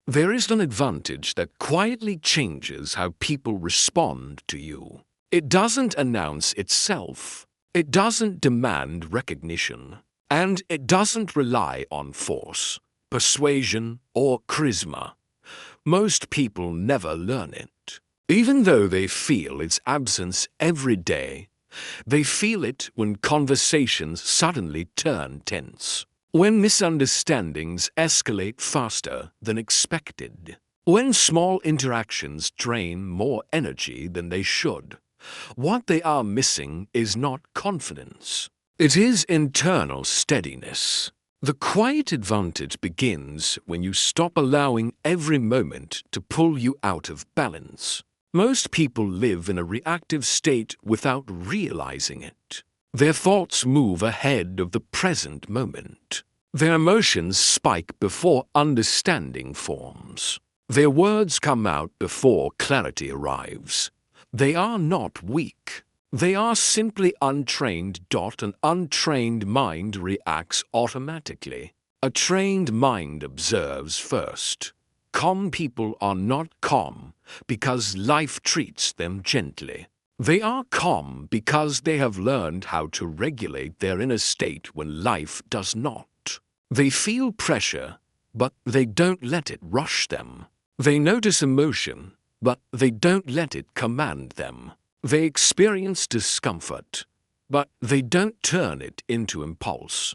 There is an advantage that quietly changes how people respond to you. It doesn't announce itself. It doesn't demand recognition. And it doesn't rely on force, persuasion, or charisma. Most people never learn it. Even though they feel its absence every day, they feel it when conversations suddenly turn tense, when misunderstandings escalate faster than expected, when small interactions drain more energy than they should. What they are missing is not confidence. It is internal steadiness. The quiet advantage begins when you stop allowing every moment to pull you out of balance. Most people live in a reactive state without realizing it. Their thoughts move ahead of the present moment. Their emotions spike before understanding forms. Their words come out before clarity arrives. They are not weak. They are simply untrained. An untrained mind reacts automatically. A trained mind observes first. Calm people are not calm because life treats them gently. They are calm because they have learned how to regulate their inner state when life does not. They feel pressure, but they don't let it rush them. They notice emotion, but they don't let it command them. They experience discomfort, but they don't turn it into impulse.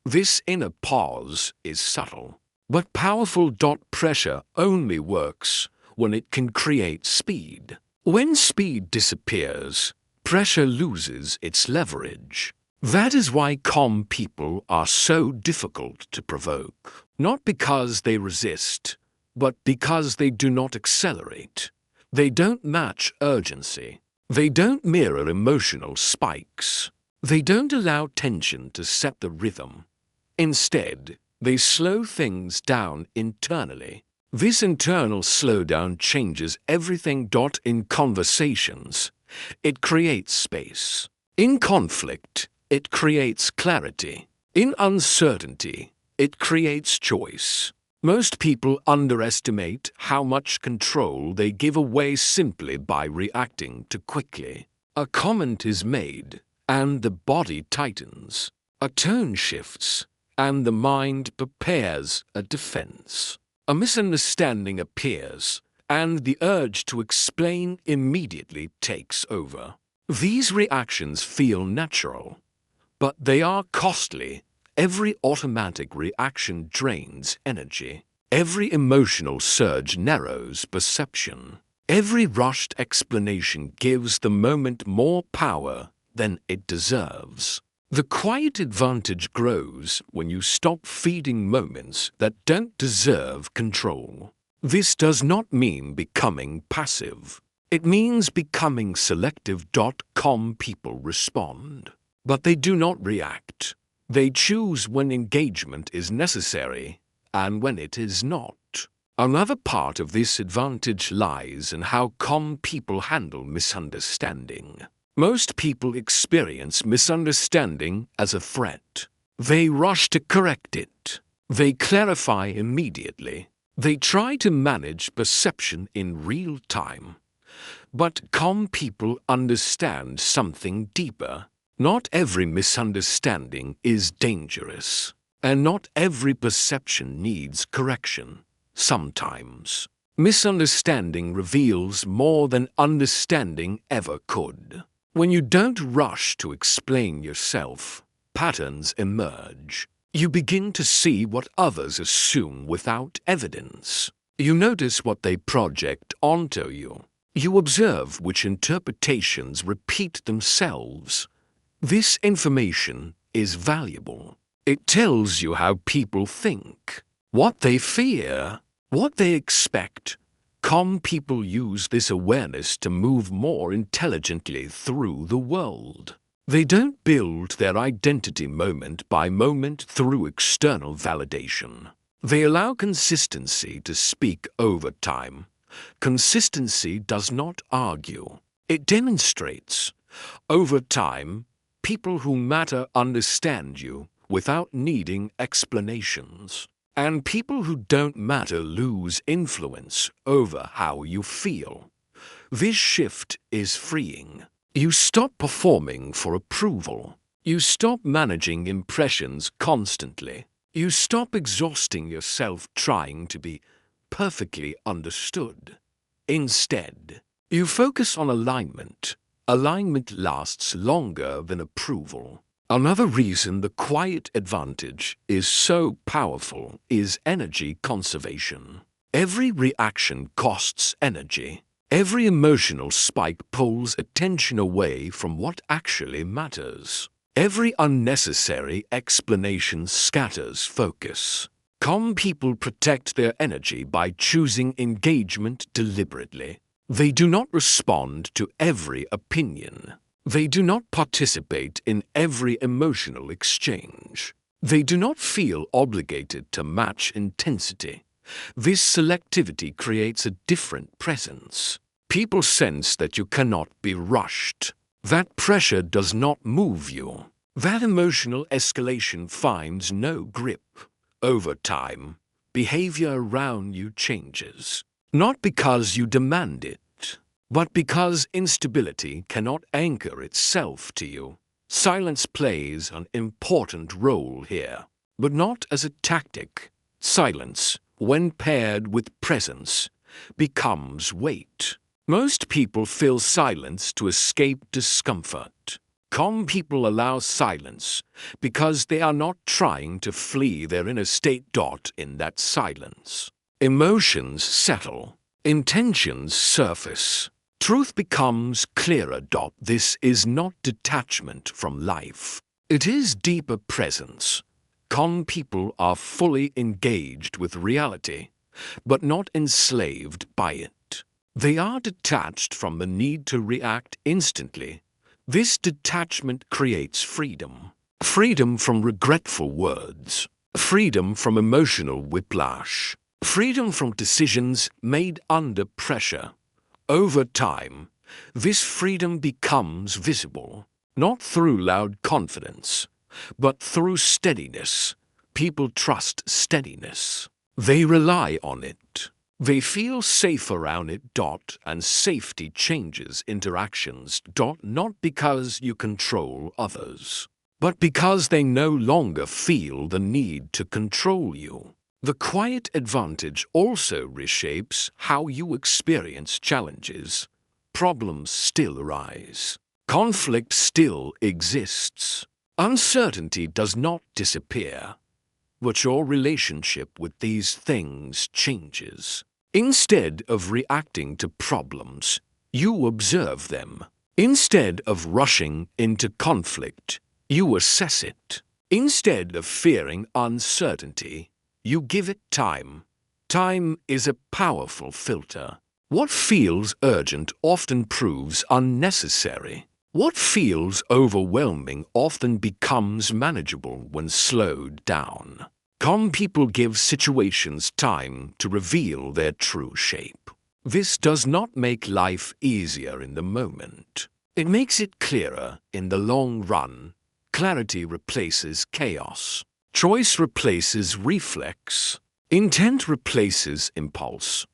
This inner pause is subtle, but powerful. Pressure only works when it can create speed. When speed disappears, pressure loses its leverage. That is why calm people are so difficult to provoke. Not because they resist, but because they do not accelerate. They don't match urgency. They don't mirror emotional spikes. They don't allow tension to set the rhythm. Instead, they slow things down internally. This internal slowdown changes everything. In conversations, it creates space. In conflict, it creates clarity. In uncertainty, it creates choice. Most people underestimate how much control they give away simply by reacting too quickly. A comment is made, and the body tightens. A tone shifts, and the mind prepares a defense. A misunderstanding appears, and the urge to explain immediately takes over. These reactions feel natural, but they are costly. Every automatic reaction drains energy. Every emotional surge narrows perception. Every rushed explanation gives the moment more power than it deserves. The quiet advantage grows when you stop feeding moments that don't deserve control. This does not mean becoming passive. It means becoming selective. Calm people respond, but they do not react. They choose when engagement is necessary and when it is not. Another part of this advantage lies in how calm people handle misunderstanding. Most people experience misunderstanding as a threat. They rush to correct it. They clarify immediately. They try to manage perception in real time. But calm people understand something deeper. Not every misunderstanding is dangerous, and not every perception needs correction. Sometimes, misunderstanding reveals more than understanding ever could. When you don't rush to explain yourself, patterns emerge. You begin to see what others assume without evidence. You notice what they project onto you. You observe which interpretations repeat themselves. This information is valuable. It tells you how people think, what they fear, what they expect. Calm people use this awareness to move more intelligently through the world. They don't build their identity moment by moment through external validation. They allow consistency to speak over time. Consistency does not argue. It demonstrates. Over time, people who matter understand you without needing explanations. And people who don't matter lose influence over how you feel. This shift is freeing. You stop performing for approval. You stop managing impressions constantly. You stop exhausting yourself trying to be perfectly understood. Instead, you focus on alignment. Alignment lasts longer than approval. Another reason the quiet advantage is so powerful is energy conservation. Every reaction costs energy. Every emotional spike pulls attention away from what actually matters. Every unnecessary explanation scatters focus. Calm people protect their energy by choosing engagement deliberately. They do not respond to every opinion. They do not participate in every emotional exchange. They do not feel obligated to match intensity. This selectivity creates a different presence. People sense that you cannot be rushed. That pressure does not move you. That emotional escalation finds no grip. Over time, behavior around you changes. Not because you demand it, but because instability cannot anchor itself to you. Silence plays an important role here, but not as a tactic. Silence, when paired with presence, becomes weight. Most people fill silence to escape discomfort. Calm people allow silence because they are not trying to flee their inner state. In that silence, emotions settle, intentions surface, truth becomes clearer. This is not detachment from life. It is deeper presence. Calm people are fully engaged with reality, but not enslaved by it. They are detached from the need to react instantly. This detachment creates freedom. Freedom from regretful words. Freedom from emotional whiplash. Freedom from decisions made under pressure. Over time, this freedom becomes visible, not through loud confidence, but through steadiness. People trust steadiness. They rely on it. They feel safe around it. And safety changes interactions. Not because you control others, but because they no longer feel the need to control you. The quiet advantage also reshapes how you experience challenges. Problems still arise. Conflict still exists. Uncertainty does not disappear, but your relationship with these things changes. Instead of reacting to problems, you observe them. Instead of rushing into conflict, you assess it. Instead of fearing uncertainty, you give it time. Time is a powerful filter. What feels urgent often proves unnecessary. What feels overwhelming often becomes manageable when slowed down. Calm people give situations time to reveal their true shape. This does not make life easier in the moment. It makes it clearer in the long run. Clarity replaces chaos. Choice replaces reflex. Intent replaces impulse.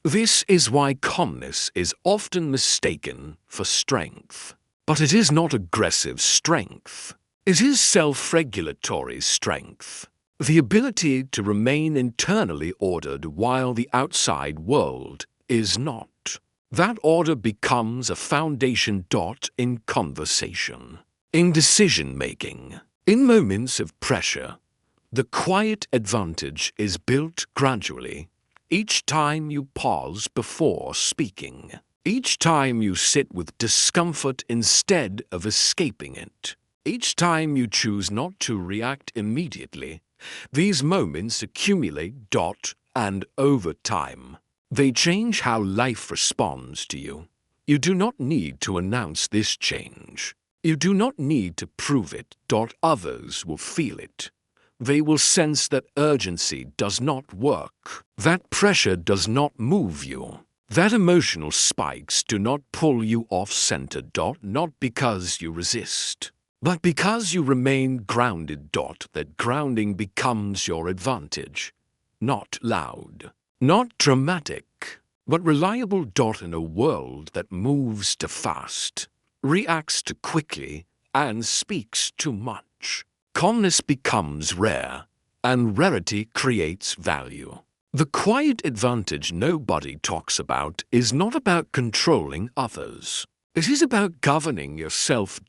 This is why calmness is often mistaken for strength. But it is not aggressive strength. It is self-regulatory strength. The ability to remain internally ordered while the outside world is not. That order becomes a foundation. In conversation, in decision-making, in moments of pressure, the quiet advantage is built gradually. Each time you pause before speaking, each time you sit with discomfort instead of escaping it, each time you choose not to react immediately, these moments accumulate. And over time, they change how life responds to you. You do not need to announce this change. You do not need to prove it. Others will feel it. They will sense that urgency does not work. That pressure does not move you. That emotional spikes do not pull you off center. Not because you resist, But because you remain grounded, that grounding becomes your advantage. Not loud, not dramatic, but reliable. In a world that moves too fast, reacts too quickly, and speaks too much, calmness becomes rare, and rarity creates value. The quiet advantage nobody talks about is not about controlling others. It is about governing yourself.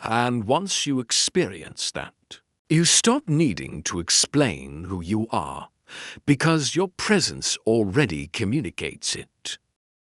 And once you experience that, you stop needing to explain who you are, because your presence already communicates it.